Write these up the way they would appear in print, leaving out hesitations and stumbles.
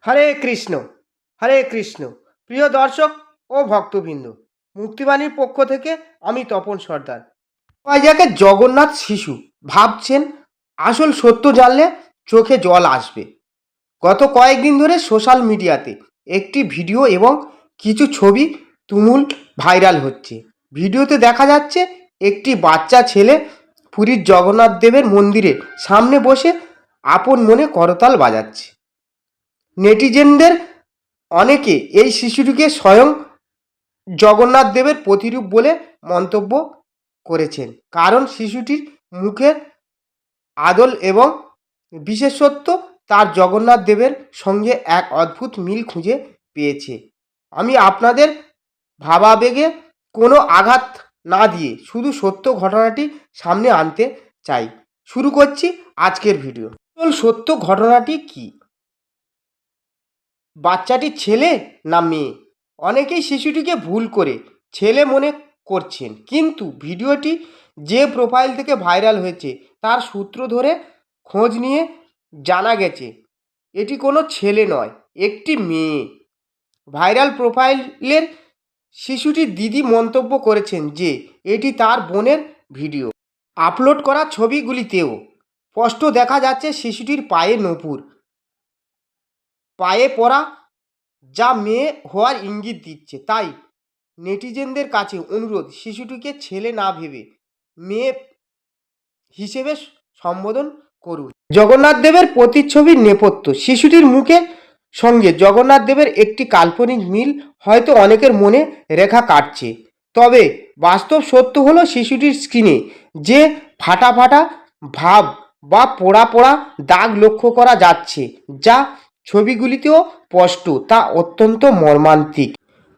হরে কৃষ্ণ, হরে কৃষ্ণ। প্রিয় দর্শক ও ভক্তবৃন্দ, মুক্তিবাণীর পক্ষ থেকে আমি তপন সর্দার। যাকে জগন্নাথ শিশু ভাবছেন, আসল সত্য জানলে চোখে জল আসবে। গত কয়েকদিন ধরে সোশ্যাল মিডিয়াতে একটি ভিডিও এবং কিছু ছবি তুমুল ভাইরাল হচ্ছে। ভিডিওতে দেখা যাচ্ছে একটি বাচ্চা ছেলে পুরীর জগন্নাথ দেবের মন্দিরের সামনে বসে আপন মনে করতাল বাজাচ্ছে। নেটিজেনদের অনেকে এই শিশুটিকে স্বয়ং জগন্নাথ দেবের প্রতিরূপ বলে মন্তব্য করেছেন, কারণ শিশুটির মুখের আদল এবং বিশেষত্ব তার জগন্নাথ দেবের সঙ্গে এক অদ্ভুত মিল খুঁজে পেয়েছে। আমি আপনাদের ভাবাবেগে কোনো আঘাত না দিয়ে শুধু সত্য ঘটনাটি সামনে আনতে চাই। শুরু করছি আজকের ভিডিও। সত্য ঘটনাটি কি? বাচ্চাটি ছেলে না মেয়ে? অনেকেই শিশুটিকে ভুল করে ছেলে মনে করছেন, কিন্তু ভিডিওটি যে প্রোফাইল থেকে ভাইরাল হয়েছে তার সূত্র ধরে খোঁজ নিয়ে জানা গেছে এটি কোনো ছেলে নয়, একটি মেয়ে। ভাইরাল প্রোফাইলের শিশুটির দিদি মন্তব্য করেছেন যে এটি তার বোনের ভিডিও। আপলোড করা ছবিগুলিতেও স্পষ্ট দেখা যাচ্ছে শিশুটির পায়ে নূপুর, পায়ে পড়া, যা মেয়ে হওয়ার ইঙ্গিত দিচ্ছে। তাই নেটিজেনদের কাছে অনুরোধ, শিশুটিকে ছেলে না ভেবে মেয়ে হিসেবে সম্বোধন করুন। জগন্নাথ দেবের প্রতিচ্ছবির নেপথ্য। শিশুটির মুখের সঙ্গে জগন্নাথ দেবের একটি কাল্পনিক মিল হয়তো অনেকের মনে রেখা কাটছে, তবে বাস্তব সত্য হলো শিশুটির স্ক্রিনে যে ফাটা ফাটা ভাব বা পোড়া পোড়া দাগ লক্ষ্য করা যাচ্ছে, যা ছবিগুলিতেও স্পষ্ট, তা অত্যন্ত মর্মান্তিক।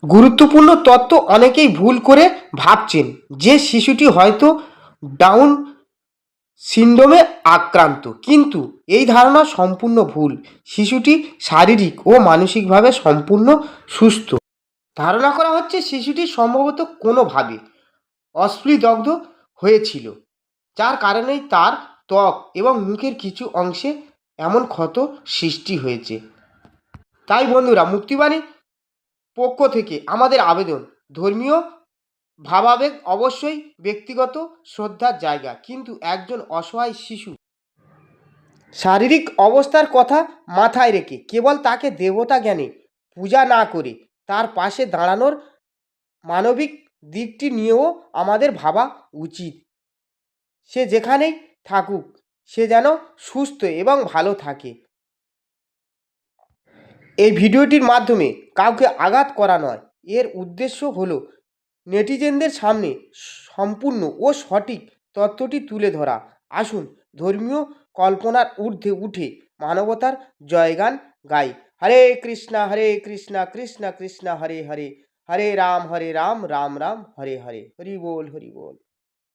গুরুত্বপূর্ণ তথ্য। অনেকেই ভুল করে ভাবছেন যে শিশুটি হয়তো ডাউন সিনড্রোমে আক্রান্ত, কিন্তু এই ধারণা সম্পূর্ণ ভুল। শিশুটি শারীরিক ও মানসিকভাবে সম্পূর্ণ সুস্থ। ধারণা করা হচ্ছে শিশুটি সম্ভবত কোনোভাবে অস্পৃদগ্ধ হয়েছিল, যার কারণেই তার ত্বক এবং মুখের কিছু অংশে এমন ক্ষত সৃষ্টি হয়েছে। তাই বন্ধুরা, মুক্তিবাণীর পক্ষ থেকে আমাদের আবেদন, ধর্মীয় ভাবাবেগ অবশ্যই ব্যক্তিগত শ্রদ্ধার জায়গা, কিন্তু একজন অসহায় শিশু শারীরিক অবস্থার কথা মাথায় রেখে কেবল তাকে দেবতা জ্ঞানে পূজা না করে তার পাশে দাঁড়ানোর মানবিক দিকটি নিয়েও আমাদের ভাবা উচিত। সে যেখানেই থাকুক, সে যেন সুস্থ এবং ভালো থাকে। এই ভিডিওটির মাধ্যমে কাউকে আঘাত করা নয়, এর উদ্দেশ্য হলো নেটিজেনদের সামনে সম্পূর্ণ ও সঠিক তথ্যটি তুলে ধরা। আসুন ধর্মীয় কল্পনার ঊর্ধ্বে উঠে মানবতার জয়গান গাই। হরে কৃষ্ণা কৃষ্ণা কৃষ্ণ হরে হরে, হরে রাম রাম রাম হরে হরে। হরি বল, হরি বল।